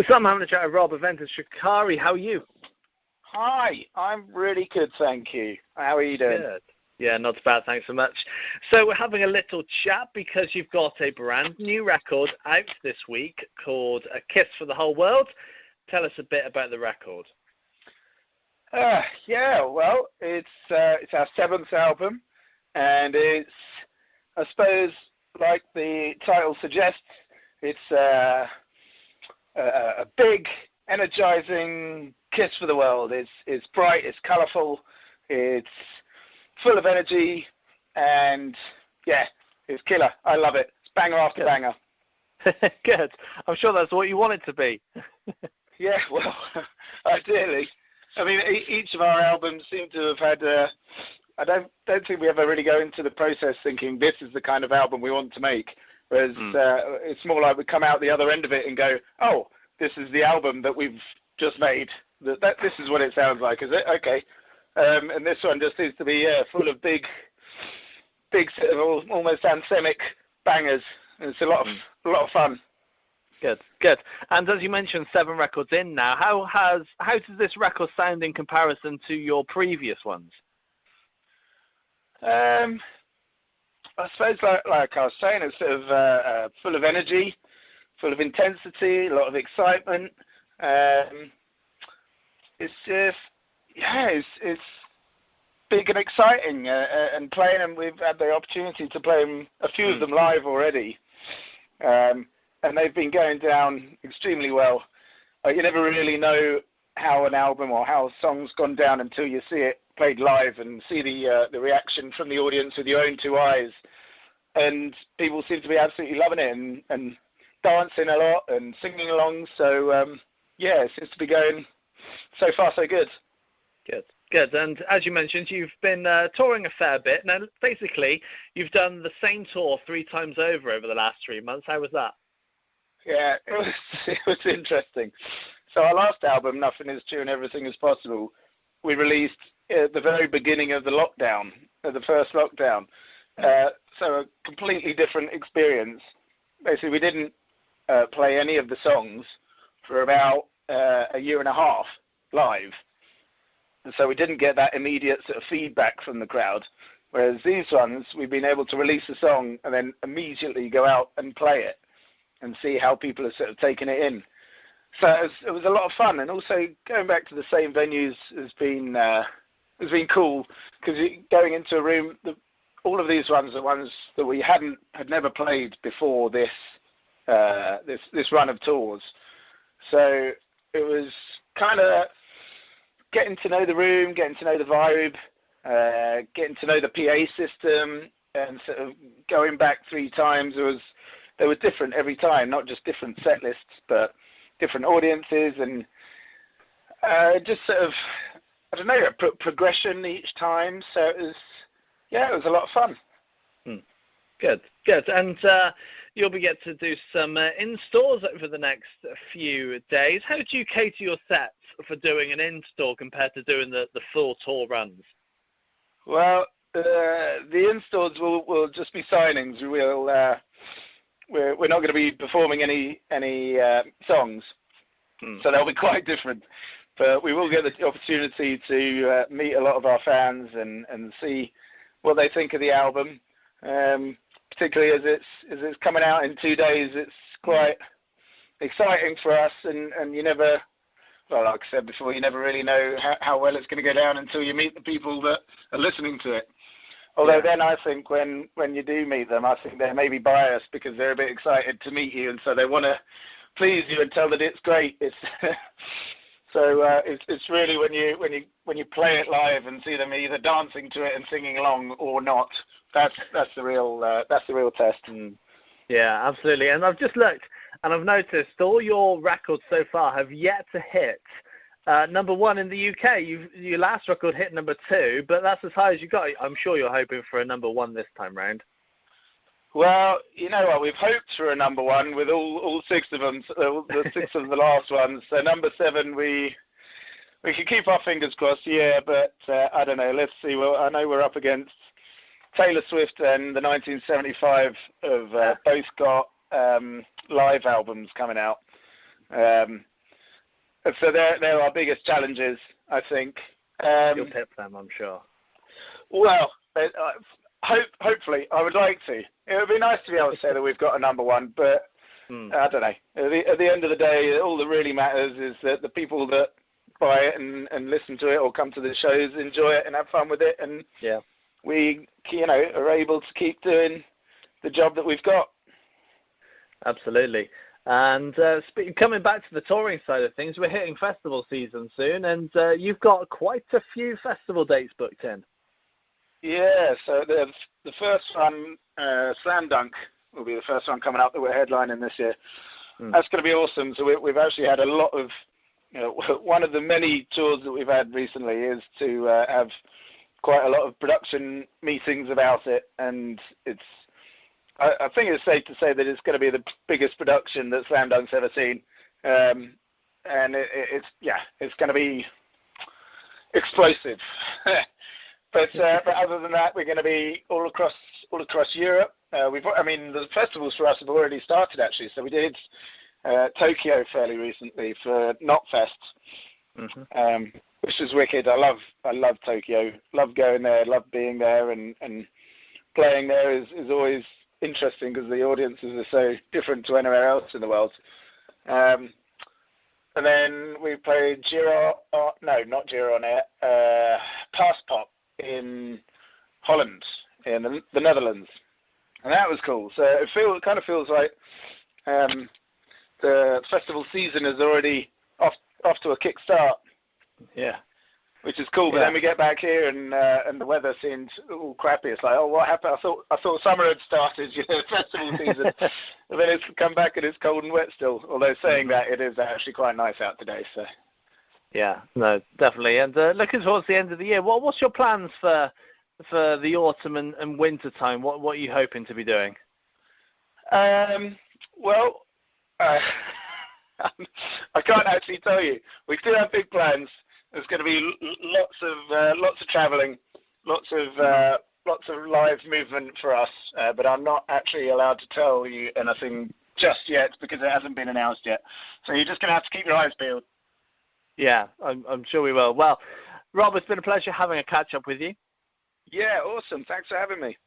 So I'm having a chat with Rob of Enter Shikari. How are you? Hi, I'm really good, thank you. How are you doing? Good. Yeah, not bad, thanks so much. So we're having a little chat because you've got a brand new record out this week called A Kiss for the Whole World. Tell us a bit about the record. Well, it's our 7th album, and it's, I suppose, like the title suggests, it's a big, energizing kiss for the world. It's bright, it's colourful, it's full of energy, and yeah, it's killer. I love it. It's banger after banger. Good. I'm sure that's what you want it to be. Yeah, well, ideally. I mean, each of our albums seem to have had. I don't think we ever really go into the process thinking this is the kind of album we want to make. Whereas it's more like we come out the other end of it and go, oh, this is the album that we've just made. This is what it sounds like, is it? Okay. And this one just seems to be full of big sort of almost anthemic bangers. It's a lot of fun. Good. And as you mentioned, 7 records in now. How does this record sound in comparison to your previous ones? I suppose, like I was saying, it's sort of full of energy, full of intensity, a lot of excitement. It's just, it's big and exciting, and playing them. We've had the opportunity to play them, a few of them live already. And they've been going down extremely well. You never really know how an album or how a song's gone down until you see it played live and see the reaction from the audience with your own 2 eyes. And people seem to be absolutely loving it and dancing a lot and singing along. So, it seems to be going so far so good. Good. And as you mentioned, you've been touring a fair bit. Now, basically, you've done the same tour 3 times over the last 3 months. How was that? Yeah, it was interesting. So our last album, Nothing Is True and Everything Is Possible, we released at the very beginning of the lockdown, the first lockdown. So a completely different experience. Basically, we didn't play any of the songs for about a year and a half live. And so we didn't get that immediate sort of feedback from the crowd. Whereas these ones, we've been able to release a song and then immediately go out and play it and see how people are sort of taking it in. So it was a lot of fun, and also going back to the same venues has been cool, because going into a room, all of these ones are ones that we had never played before this run of tours. So it was kind of getting to know the room, getting to know the vibe, getting to know the PA system, and sort of going back 3 times. They were different every time, not just different set lists, but different audiences, and just sort of, I don't know, progression each time. So it was a lot of fun. Good. And you'll be get to do some in-stores over the next few days. How do you cater your sets for doing an in-store compared to doing the full tour runs? Well, the in-stores will just be signings. We're not going to be performing any songs, so they'll be quite different. But we will get the opportunity to meet a lot of our fans and see what they think of the album. Particularly as it's coming out in 2 days, it's quite exciting for us. And you never, well, like I said before, you never really know how well it's going to go down until you meet the people that are listening to it. Although then I think when you do meet them, I think they're maybe biased because they're a bit excited to meet you, and so they want to please you and tell that it's great. It's it's really when you play it live and see them either dancing to it and singing along or not. That's the real test. Yeah, absolutely. And I've just looked and I've noticed all your records so far have yet to hit number 1 in the UK. Your last record hit number 2, but that's as high as you got. I'm sure you're hoping for a number 1 this time round. Well, you know what? We've hoped for a number 1 with all 6 of them, the 6 of the last ones. So number 7, we could keep our fingers crossed. Yeah, but I don't know. Let's see. Well, I know we're up against Taylor Swift and the 1975 have both got live albums coming out. So they're our biggest challenges, I think. You'll tip them, I'm sure. Well, hopefully, I would like to. It would be nice to be able to say that we've got a number one, but I don't know. At the end of the day, all that really matters is that the people that buy it and listen to it or come to the shows enjoy it and have fun with it, and we, are able to keep doing the job that we've got. Absolutely. And coming back to the touring side of things, we're hitting festival season soon, and you've got quite a few festival dates booked in. Yeah, so the first one, Slam Dunk, will be the first one coming up that we're headlining this year. That's going to be awesome. So we've actually had a lot of, one of the many tours that we've had recently is to have quite a lot of production meetings about it, and I think it's safe to say that it's going to be the biggest production that Slam Dunk's ever seen, and it's going to be explosive. But other than that, we're going to be all across Europe. The festivals for us have already started actually. So we did Tokyo fairly recently for Knotfest, which is wicked. I love Tokyo. Love going there. Love being there, and playing there is always interesting because the audiences are so different to anywhere else in the world. And then we played Pass Pop in Holland, in the Netherlands, and that was cool. So it kind of feels like the festival season is already off to a kick start. Yeah. Which is cool, but then we get back here and the weather seemed all crappy. It's like, oh, what happened? I thought summer had started, festival season, and then it's come back and it's cold and wet still. Although saying that, it is actually quite nice out today. So. Yeah, no, definitely. And looking towards the end of the year, what's your plans for the autumn and winter time? What are you hoping to be doing? Well, I can't actually tell you. We do have big plans. There's going to be lots of travelling, lots of live movement for us, but I'm not actually allowed to tell you anything just yet because it hasn't been announced yet. So you're just going to have to keep your eyes peeled. Yeah, I'm sure we will. Well, Rob, it's been a pleasure having a catch up with you. Yeah, awesome. Thanks for having me.